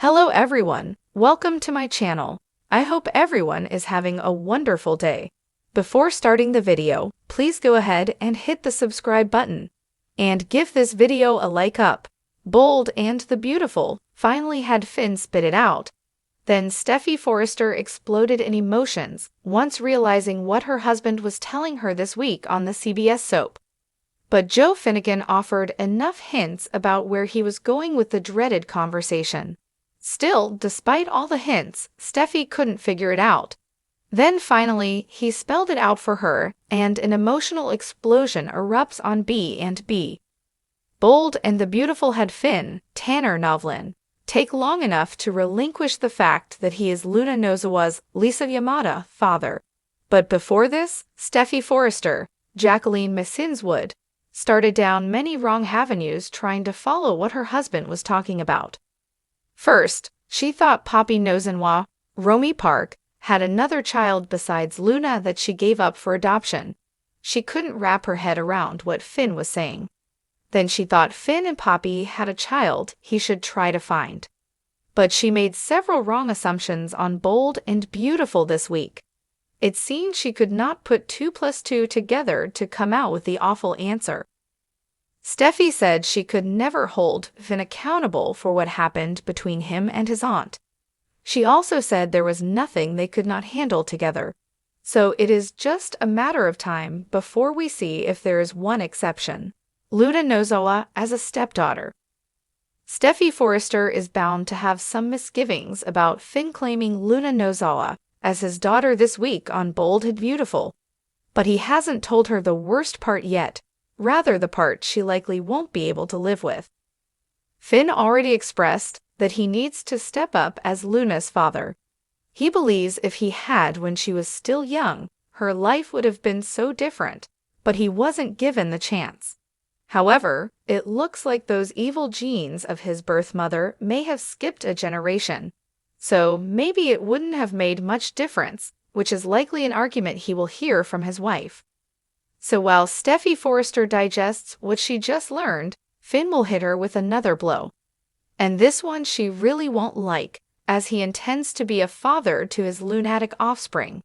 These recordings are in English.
Hello everyone, welcome to my channel. I hope everyone is having a wonderful day. Before starting the video, please go ahead and hit the subscribe button. And give this video a like up. Bold and the Beautiful finally had Finn spit it out. Then Steffy Forrester exploded in emotions, once realizing what her husband was telling her this week on the CBS soap. But Joe Finnegan offered enough hints about where he was going with the dreaded conversation. Still, despite all the hints, Steffy couldn't figure it out. Then finally, he spelled it out for her, and an emotional explosion erupts on B and B. Bold and the Beautiful had Finn, Tanner Novlin, take long enough to relinquish the fact that he is Luna Nozawa's Lisa Yamada father. But before this, Steffy Forrester, Jacqueline Messinswood, started down many wrong avenues trying to follow what her husband was talking about. First, she thought Poppy Nozawa, Romy Park, had another child besides Luna that she gave up for adoption. She couldn't wrap her head around what Finn was saying. Then she thought Finn and Poppy had a child he should try to find. But she made several wrong assumptions on Bold and Beautiful this week. It seemed she could not put 2 plus 2 together to come out with the awful answer. Steffy said she could never hold Finn accountable for what happened between him and his aunt. She also said there was nothing they could not handle together. So it is just a matter of time before we see if there is one exception: Luna Nozawa as a stepdaughter. Steffy Forrester is bound to have some misgivings about Finn claiming Luna Nozawa as his daughter this week on Bold and Beautiful. But he hasn't told her the worst part yet, rather the part she likely won't be able to live with. Finn already expressed that he needs to step up as Luna's father. He believes if he had when she was still young, her life would have been so different, but he wasn't given the chance. However, it looks like those evil genes of his birth mother may have skipped a generation. So maybe it wouldn't have made much difference, which is likely an argument he will hear from his wife. So while Steffy Forrester digests what she just learned, Finn will hit her with another blow. And this one she really won't like, as he intends to be a father to his lunatic offspring.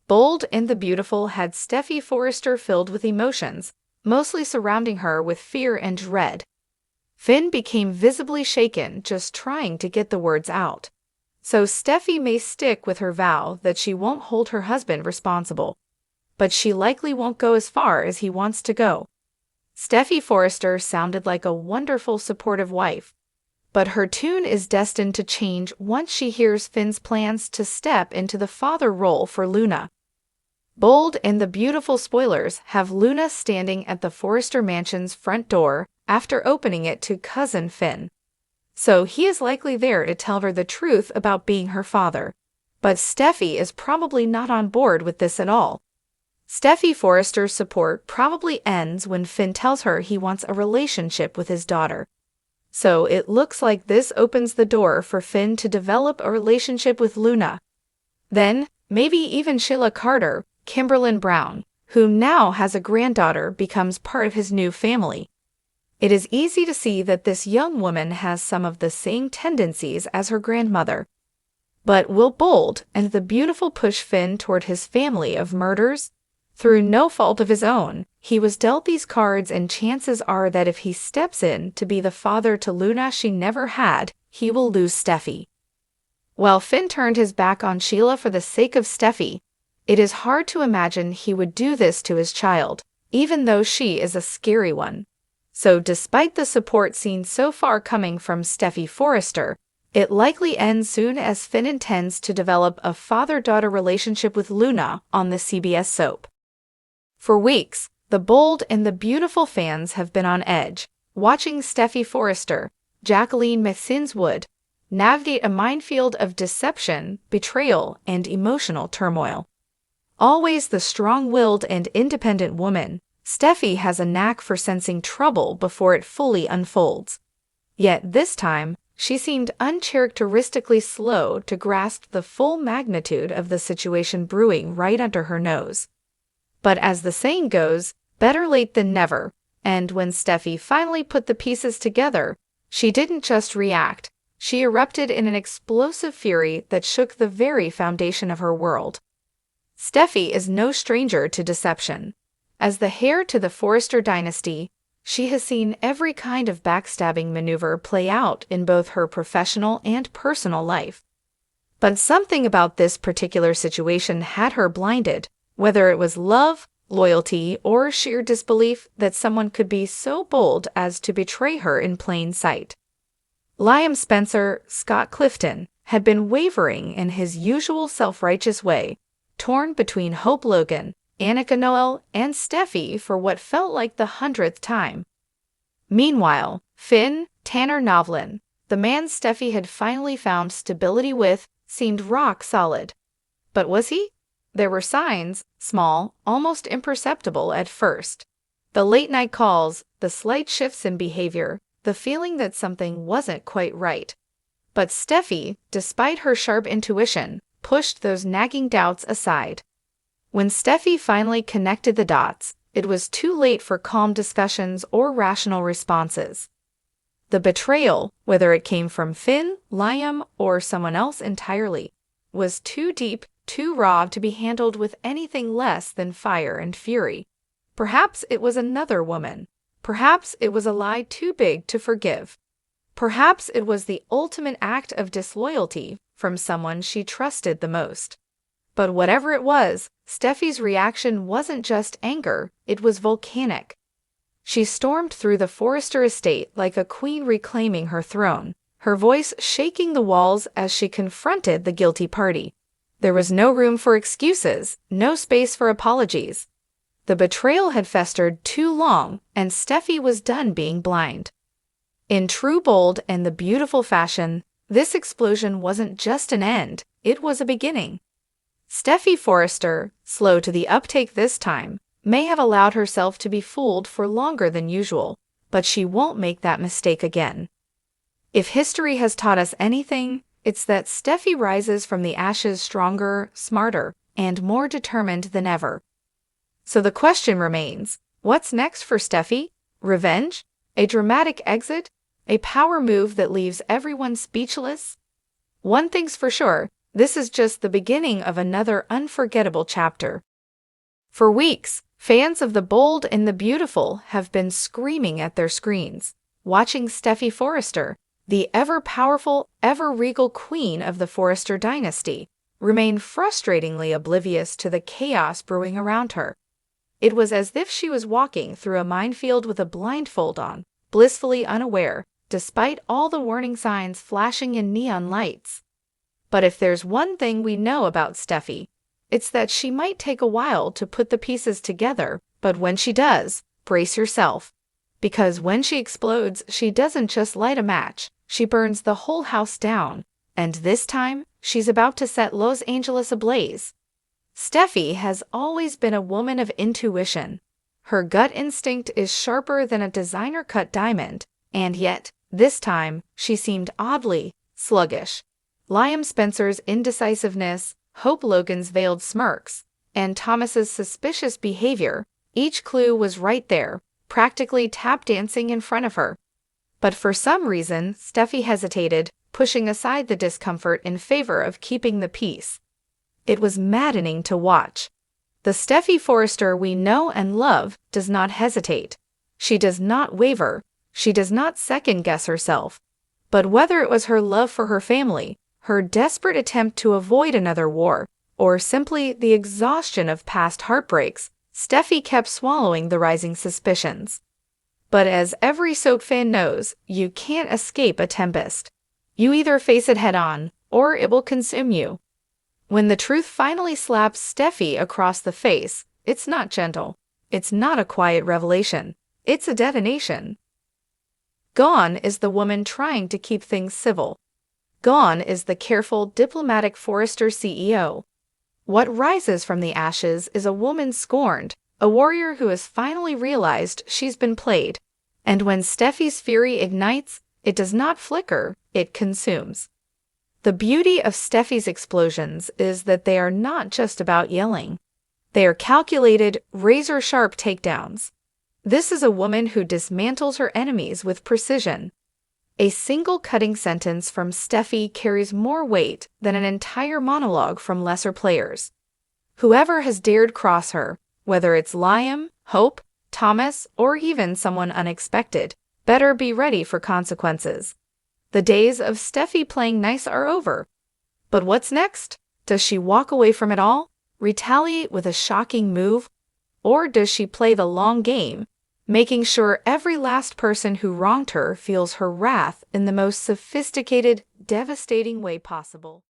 Bold and the Beautiful had Steffy Forrester filled with emotions, mostly surrounding her with fear and dread. Finn became visibly shaken just trying to get the words out. So Steffy may stick with her vow that she won't hold her husband responsible. But she likely won't go as far as he wants to go. Steffy Forrester sounded like a wonderful supportive wife. But her tune is destined to change once she hears Finn's plans to step into the father role for Luna. Bold and the Beautiful spoilers have Luna standing at the Forrester mansion's front door after opening it to cousin Finn. So he is likely there to tell her the truth about being her father. But Steffy is probably not on board with this at all. Steffy Forrester's support probably ends when Finn tells her he wants a relationship with his daughter. So it looks like this opens the door for Finn to develop a relationship with Luna. Then, maybe even Sheila Carter, Kimberlyn Brown, who now has a granddaughter, becomes part of his new family. It is easy to see that this young woman has some of the same tendencies as her grandmother. But will Bold and the Beautiful push Finn toward his family of murders? Through no fault of his own, he was dealt these cards, and chances are that if he steps in to be the father to Luna she never had, he will lose Steffy. While Finn turned his back on Sheila for the sake of Steffy, it is hard to imagine he would do this to his child, even though she is a scary one. So despite the support seen so far coming from Steffy Forrester, it likely ends soon as Finn intends to develop a father-daughter relationship with Luna on the CBS soap. For weeks, the Bold and the Beautiful fans have been on edge, watching Steffy Forrester, Jacqueline Messinswood, navigate a minefield of deception, betrayal, and emotional turmoil. Always the strong-willed and independent woman, Steffy has a knack for sensing trouble before it fully unfolds. Yet this time, she seemed uncharacteristically slow to grasp the full magnitude of the situation brewing right under her nose. But as the saying goes, better late than never, and when Steffy finally put the pieces together, she didn't just react, she erupted in an explosive fury that shook the very foundation of her world. Steffy is no stranger to deception. As the heir to the Forrester dynasty, she has seen every kind of backstabbing maneuver play out in both her professional and personal life. But something about this particular situation had her blinded, whether it was love, loyalty, or sheer disbelief that someone could be so bold as to betray her in plain sight. Liam Spencer, Scott Clifton, had been wavering in his usual self-righteous way, torn between Hope Logan, Annika Noel, and Steffy for what felt like the 100th time. Meanwhile, Finn, Tanner Novlin, the man Steffy had finally found stability with, seemed rock solid. But was he? There were signs, small, almost imperceptible at first. The late-night calls, the slight shifts in behavior, the feeling that something wasn't quite right. But Steffy, despite her sharp intuition, pushed those nagging doubts aside. When Steffy finally connected the dots, it was too late for calm discussions or rational responses. The betrayal, whether it came from Finn, Liam, or someone else entirely, was too deep, too raw to be handled with anything less than fire and fury. Perhaps it was another woman. Perhaps it was a lie too big to forgive. Perhaps it was the ultimate act of disloyalty from someone she trusted the most. But whatever it was, Steffy's reaction wasn't just anger, it was volcanic. She stormed through the Forrester estate like a queen reclaiming her throne, her voice shaking the walls as she confronted the guilty party. There was no room for excuses, no space for apologies. The betrayal had festered too long, and Steffy was done being blind. In true bold and the beautiful fashion, this explosion wasn't just an end, it was a beginning. Steffy Forrester, slow to the uptake this time, may have allowed herself to be fooled for longer than usual, but she won't make that mistake again. If history has taught us anything, it's that Steffy rises from the ashes stronger, smarter, and more determined than ever. So the question remains, what's next for Steffy? Revenge? A dramatic exit? A power move that leaves everyone speechless? One thing's for sure, this is just the beginning of another unforgettable chapter. For weeks, fans of the bold and the beautiful have been screaming at their screens, watching Steffy Forrester, the ever-powerful, ever-regal queen of the Forrester dynasty, remain frustratingly oblivious to the chaos brewing around her. It was as if she was walking through a minefield with a blindfold on, blissfully unaware, despite all the warning signs flashing in neon lights. But if there's one thing we know about Steffy, it's that she might take a while to put the pieces together, but when she does, brace yourself. Because when she explodes, she doesn't just light a match, she burns the whole house down. And this time, she's about to set Los Angeles ablaze. Steffy has always been a woman of intuition. Her gut instinct is sharper than a designer-cut diamond, and yet, this time, she seemed oddly sluggish. Liam Spencer's indecisiveness, Hope Logan's veiled smirks, and Thomas's suspicious behavior, each clue was right there, practically tap-dancing in front of her. But for some reason, Steffy hesitated, pushing aside the discomfort in favor of keeping the peace. It was maddening to watch. The Steffy Forrester we know and love does not hesitate. She does not waver. She does not second-guess herself. But whether it was her love for her family, her desperate attempt to avoid another war, or simply the exhaustion of past heartbreaks, Steffy kept swallowing the rising suspicions. But as every soap fan knows, you can't escape a tempest. You either face it head-on, or it will consume you. When the truth finally slaps Steffy across the face, it's not gentle. It's not a quiet revelation. It's a detonation. Gone is the woman trying to keep things civil. Gone is the careful, diplomatic Forrester CEO. What rises from the ashes is a woman scorned, a warrior who has finally realized she's been played. And when Steffy's fury ignites, it does not flicker, it consumes. The beauty of Steffy's explosions is that they are not just about yelling. They are calculated, razor-sharp takedowns. This is a woman who dismantles her enemies with precision. A single cutting sentence from Steffi carries more weight than an entire monologue from lesser players. Whoever has dared cross her, whether it's Liam, Hope, Thomas, or even someone unexpected, better be ready for consequences. The days of Steffi playing nice are over. But what's next? Does she walk away from it all, retaliate with a shocking move, or does she play the long game, making sure every last person who wronged her feels her wrath in the most sophisticated, devastating way possible?